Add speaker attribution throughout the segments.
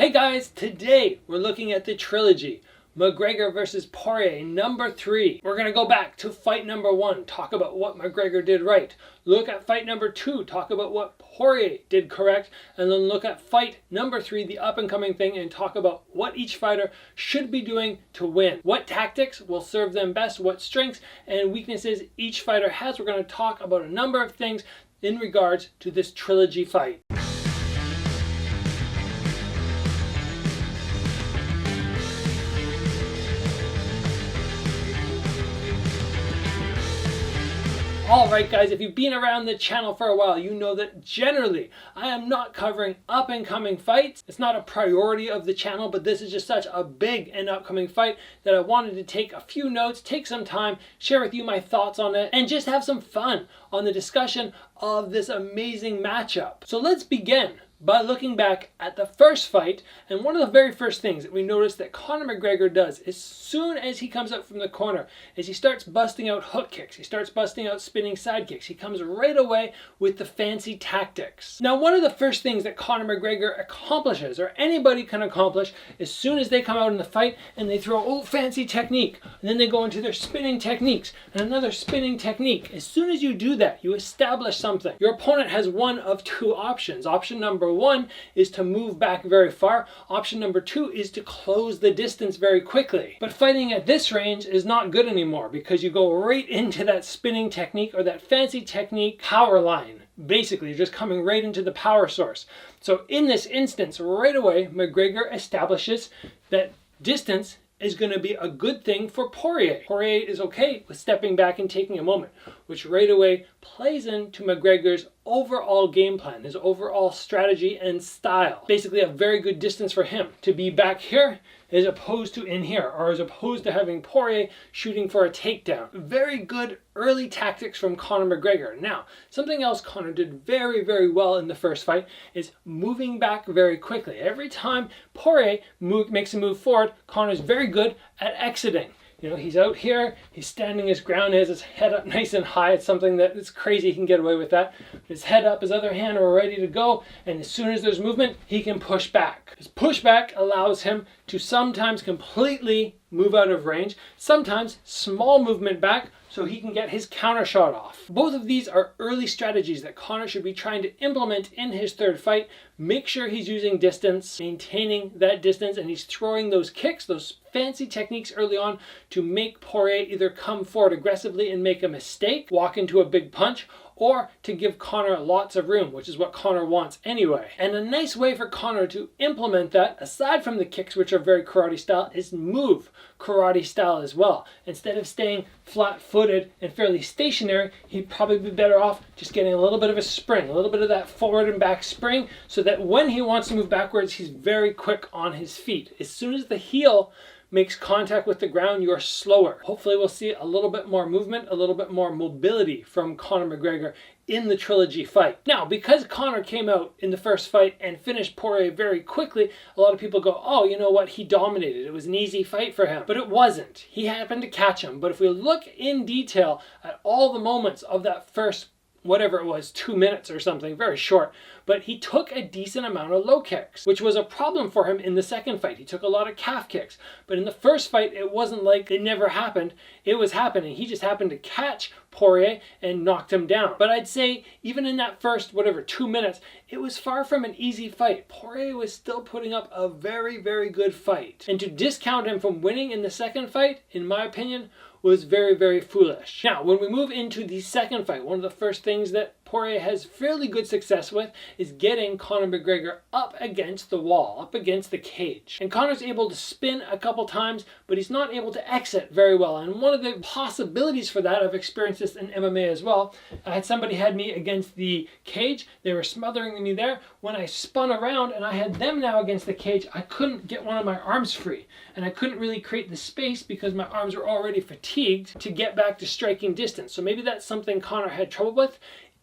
Speaker 1: Hey guys, today we're looking at the Trilogy, McGregor versus Poirier, number 3. We're going to go back to fight number 1, talk about what McGregor did right. Look at fight number 2, talk about what Poirier did correct. And then look at fight number 3, the up-and-coming thing, and talk about what each fighter should be doing to win. What tactics will serve them best, what strengths and weaknesses each fighter has. We're going to talk about a number of things in regards to this Trilogy fight. Alright guys, if you've been around the channel for a while, you know that generally I am not covering up and coming fights. It's not a priority of the channel, but this is just such a big and upcoming fight that I wanted to take a few notes, take some time, share with you my thoughts on it, and just have some fun on the discussion of this amazing matchup. So let's begin by looking back at the first fight, and one of the very first things that we notice that Conor McGregor does as soon as he comes up from the corner is he starts busting out hook kicks, he starts busting out spinning side kicks. He comes right away with the fancy tactics. Now, one of the first things that Conor McGregor accomplishes, or anybody can accomplish, as soon as they come out in the fight and they throw fancy technique, and then they go into their spinning techniques and another spinning technique. As soon as you do that, you establish something. Your opponent has one of two options. Option number 1 is to move back very far. Option number 2 is to close the distance very quickly. But fighting at this range is not good anymore because you go right into that spinning technique or that fancy technique power line. Basically, you're just coming right into the power source. So in this instance, right away, McGregor establishes that distance is going to be a good thing for Poirier. Poirier is okay with stepping back and taking a moment, which right away plays into McGregor's overall game plan, his overall strategy and style. Basically a very good distance for him to be back here as opposed to in here, or as opposed to having Poirier shooting for a takedown. Very good early tactics from Conor McGregor. Now, something else Conor did very, very well in the first fight is moving back very quickly. Every time Poirier makes a move forward, Conor's very good at exiting. You know, he's out here, he's standing his ground, he has his head up nice and high. It's something that it's crazy he can get away with that. His head up, his other hand are ready to go, and as soon as there's movement, he can push back. His pushback allows him to sometimes completely move out of range, sometimes small movement back, so he can get his counter shot off. Both of these are early strategies that Conor should be trying to implement in his third fight. Make sure he's using distance, maintaining that distance, and he's throwing those kicks, those fancy techniques early on to make Poirier either come forward aggressively and make a mistake, walk into a big punch, or to give Conor lots of room, which is what Conor wants anyway. And a nice way for Conor to implement that, aside from the kicks, which are very karate style, is move karate style as well. Instead of staying flat-footed and fairly stationary, he'd probably be better off just getting a little bit of a spring, a little bit of that forward and back spring, so that when he wants to move backwards, he's very quick on his feet. As soon as the heel makes contact with the ground, you're slower. Hopefully we'll see a little bit more movement, a little bit more mobility from Conor McGregor in the Trilogy fight. Now, because Conor came out in the first fight and finished Poirier very quickly, a lot of people go, oh, you know what, he dominated. It was an easy fight for him. But it wasn't. He happened to catch him. But if we look in detail at all the moments of that first, whatever it was, 2 minutes or something, very short, but he took a decent amount of low kicks, which was a problem for him in the second fight. He took a lot of calf kicks, but in the first fight, it wasn't like it never happened. It was happening. He just happened to catch Poirier and knocked him down. But I'd say even in that first, 2 minutes, it was far from an easy fight. Poirier was still putting up a very, very good fight. And to discount him from winning in the second fight, in my opinion, was very, very foolish. Now, when we move into the second fight, one of the first things that Poirier has fairly good success with is getting Conor McGregor up against the wall, up against the cage. And Conor's able to spin a couple times, but he's not able to exit very well. And one of the possibilities for that, I've experienced this in MMA as well. I had somebody had me against the cage. They were smothering me there. When I spun around and I had them now against the cage, I couldn't get one of my arms free. And I couldn't really create the space because my arms were already fatigued to get back to striking distance. So maybe that's something Conor had trouble with.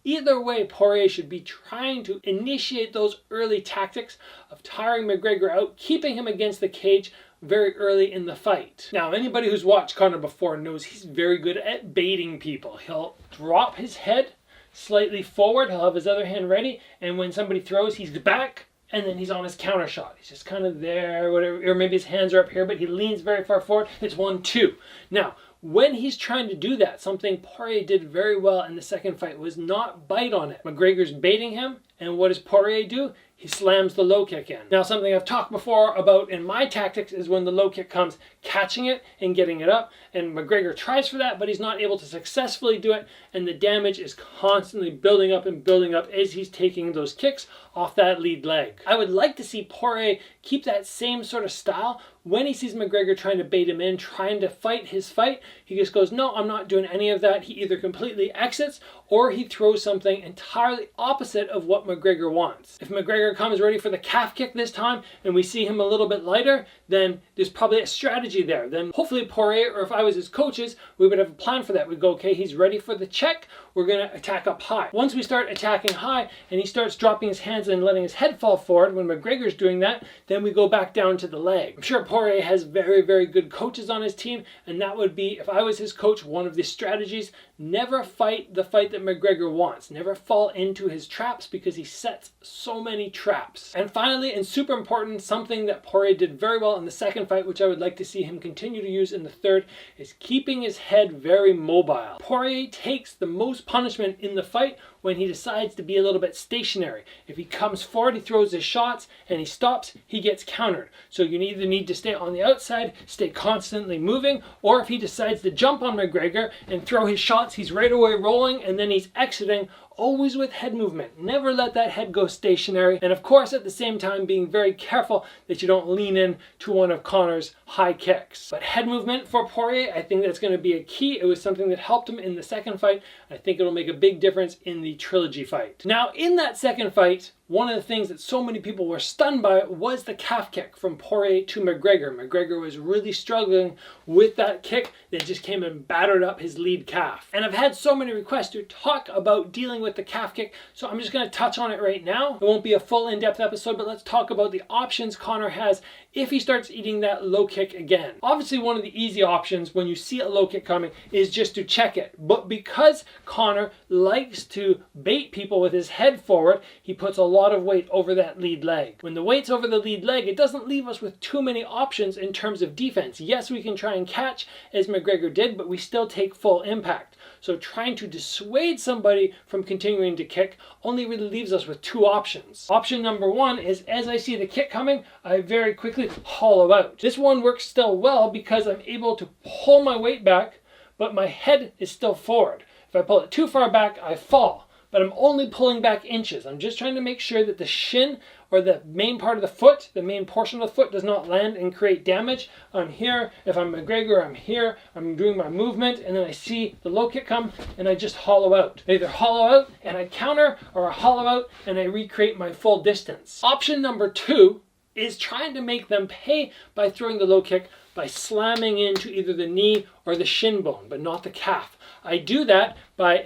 Speaker 1: Either way, Poirier should be trying to initiate those early tactics of tiring McGregor out, keeping him against the cage very early in the fight. Now, anybody who's watched Conor before knows he's very good at baiting people. He'll drop his head slightly forward, he'll have his other hand ready, and when somebody throws, he's back and then he's on his counter shot. He's just kind of there, whatever, or maybe his hands are up here, but he leans very far forward. It's 1-2. Now, when he's trying to do that, something Poirier did very well in the second fight was not bite on it. McGregor's baiting him, and what does Poirier do? He slams the low kick in. Now, something I've talked before about in my tactics is when the low kick comes, catching it and getting it up. And McGregor tries for that, but he's not able to successfully do it. And the damage is constantly building up and building up as he's taking those kicks off that lead leg. I would like to see Poirier keep that same sort of style. When he sees McGregor trying to bait him in, trying to fight his fight, he just goes, no, I'm not doing any of that. He either completely exits or he throws something entirely opposite of what McGregor wants. If McGregor comes ready for the calf kick this time and we see him a little bit lighter, then there's probably a strategy there. Then hopefully Poirier, or if I was his coaches, we would have a plan for that. We'd go, okay, he's ready for the check. We're going to attack up high. Once we start attacking high and he starts dropping his hands and letting his head fall forward, when McGregor's doing that, then we go back down to the leg. I'm sure Poirier has very, very good coaches on his team, and that would be, if I was his coach, one of the strategies. Never fight the fight that McGregor wants. Never fall into his traps, because he sets so many traps. And finally, and super important, something that Poirier did very well in the second fight, which I would like to see him continue to use in the third, is keeping his head very mobile. Poirier takes the most punishment in the fight when he decides to be a little bit stationary. If he comes forward, he throws his shots, and he stops, he gets countered. So you either need to stay on the outside, stay constantly moving, or if he decides to jump on McGregor and throw his shots, he's right away rolling, and then he's exiting, always with head movement. Never let that head go stationary. And of course, at the same time, being very careful that you don't lean in to one of Conor's high kicks. But head movement for Poirier, I think that's going to be a key. It was something that helped him in the second fight. I think it'll make a big difference in the Trilogy fight. Now, in that second fight, one of the things that so many people were stunned by was the calf kick from Poirier to McGregor. McGregor was really struggling with that kick that just came and battered up his lead calf. And I've had so many requests to talk about dealing with the calf kick, so I'm just going to touch on it right now. It won't be a full in-depth episode, but let's talk about the options Conor has if he starts eating that low kick again. Obviously, one of the easy options when you see a low kick coming is just to check it. But because Conor likes to bait people with his head forward, he puts a lot of weight over that lead leg. When the weight's over the lead leg, it doesn't leave us with too many options in terms of defense. Yes, we can try and catch, as McGregor did, but we still take full impact. So trying to dissuade somebody from continuing to kick only really leaves us with two options. Option number one is, as I see the kick coming, I very quickly hollow out. This one works still well because I'm able to pull my weight back, but my head is still forward. If I pull it too far back, I fall. But I'm only pulling back inches. I'm just trying to make sure that the shin, or the main part of the foot, the main portion of the foot, does not land and create damage. I'm here. If I'm McGregor, I'm here. I'm doing my movement, and then I see the low kick come, and I just hollow out. I either hollow out and I counter, or I hollow out and I recreate my full distance. Option number two is trying to make them pay by throwing the low kick by slamming into either the knee or the shin bone, but not the calf. I do that by,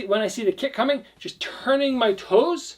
Speaker 1: when I see the kick coming, just turning my toes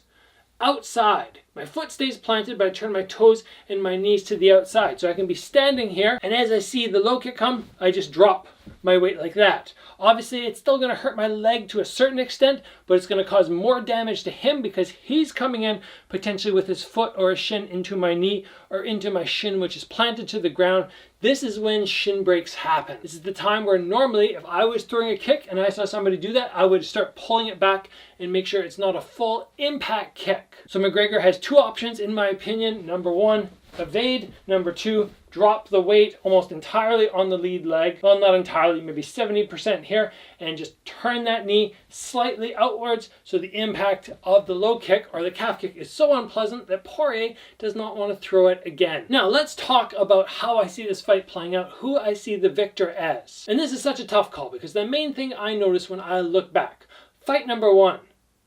Speaker 1: outside. My foot stays planted, but I turn my toes and my knees to the outside. So I can be standing here, and as I see the low kick come, I just drop my weight like that. Obviously, it's still going to hurt my leg to a certain extent, but it's going to cause more damage to him because he's coming in potentially with his foot or his shin into my knee or into my shin, which is planted to the ground. This is when shin breaks happen. This is the time where normally, if I was throwing a kick and I saw somebody do that, I would start pulling it back and make sure it's not a full impact kick. So McGregor has two options, in my opinion. Number one, evade. Number two, drop the weight almost entirely on the lead leg. Well, not entirely, maybe 70% here, and just turn that knee slightly outwards so the impact of the low kick or the calf kick is so unpleasant that Poirier does not want to throw it again. Now, let's talk about how I see this fight playing out, who I see the victor as. And this is such a tough call because the main thing I notice when I look back, fight number one,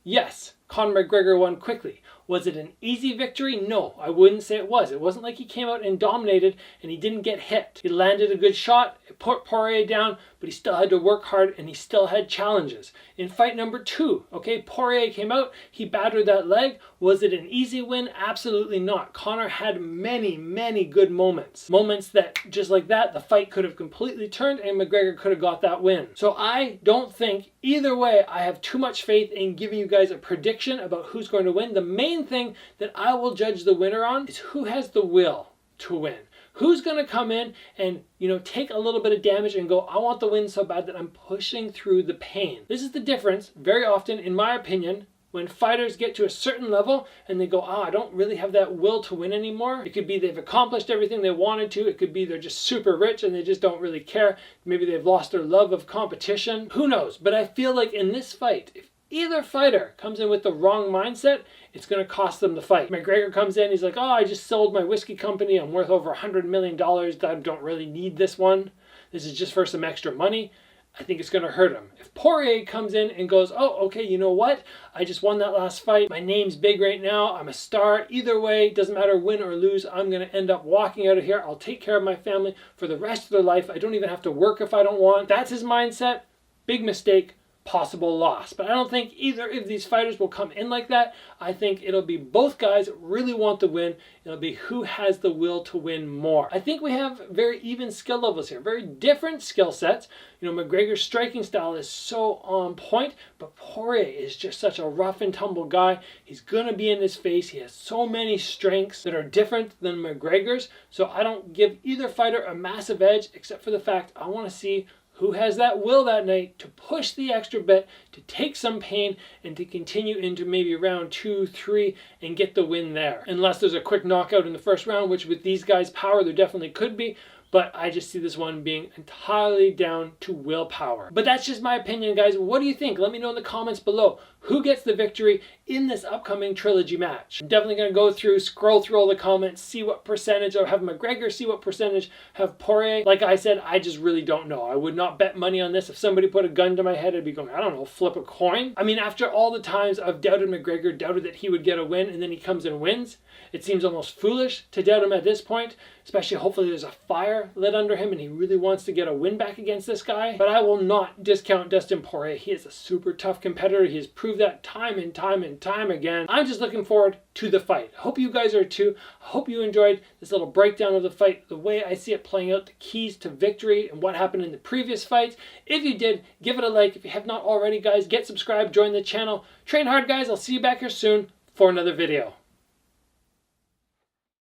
Speaker 1: yes, Conor McGregor won quickly. Was it an easy victory? No, I wouldn't say it was. It wasn't like he came out and dominated and he didn't get hit. He landed a good shot, it put Poirier down, but he still had to work hard and he still had challenges. In fight number two, okay, Poirier came out, he battered that leg. Was it an easy win? Absolutely not. Conor had many, many good moments. Moments that, just like that, the fight could have completely turned and McGregor could have got that win. So I don't think Either way, I have too much faith in giving you guys a prediction about who's going to win. The main thing that I will judge the winner on is who has the will to win. Who's going to come in and, take a little bit of damage and go, I want the win so bad that I'm pushing through the pain. This is the difference, very often, in my opinion, when fighters get to a certain level and they go, I don't really have that will to win anymore. It could be they've accomplished everything they wanted to. It could be they're just super rich and they just don't really care. Maybe they've lost their love of competition. Who knows? But I feel like in this fight, if either fighter comes in with the wrong mindset, it's going to cost them the fight. McGregor comes in, he's like, I just sold my whiskey company. I'm worth over $100 million. I don't really need this one. This is just for some extra money. I think it's going to hurt him. If Poirier comes in and goes, okay, you know what? I just won that last fight. My name's big right now. I'm a star. Either way, doesn't matter win or lose, I'm going to end up walking out of here. I'll take care of my family for the rest of their life. I don't even have to work if I don't want. That's his mindset. Big mistake. Possible loss. But I don't think either of these fighters will come in like that. I think it'll be both guys really want to win. It'll be who has the will to win more. I think we have very even skill levels here, very different skill sets. McGregor's striking style is so on point, but Poirier is just such a rough and tumble guy. He's going to be in his face. He has so many strengths that are different than McGregor's. So I don't give either fighter a massive edge, except for the fact I want to see who has that will that night to push the extra bit, to take some pain, and to continue into maybe round 2, 3, and get the win there. Unless there's a quick knockout in the first round, which with these guys' power, there definitely could be. But I just see this one being entirely down to willpower. But that's just my opinion, guys. What do you think? Let me know in the comments below. Who gets the victory in this upcoming trilogy match? I'm definitely going to go through, scroll through all the comments, see what percentage I'll have McGregor, see what percentage have Poirier. Like I said, I just really don't know. I would not bet money on this. If somebody put a gun to my head, I'd be going, I don't know, flip a coin. I mean, after all the times I've doubted McGregor, doubted that he would get a win, and then he comes and wins, it seems almost foolish to doubt him at this point, especially hopefully there's a fire lit under him and he really wants to get a win back against this guy. But I will not discount Dustin Poirier. He is a super tough competitor. He has proved that time and time and time again. I'm just looking forward to the fight. I hope you guys are too. I hope you enjoyed this little breakdown of the fight, the way I see it playing out, the keys to victory, and what happened in the previous fights. If you did, give it a like. If you have not already, guys, get subscribed, join the channel. Train hard, guys. I'll see you back here soon for another video.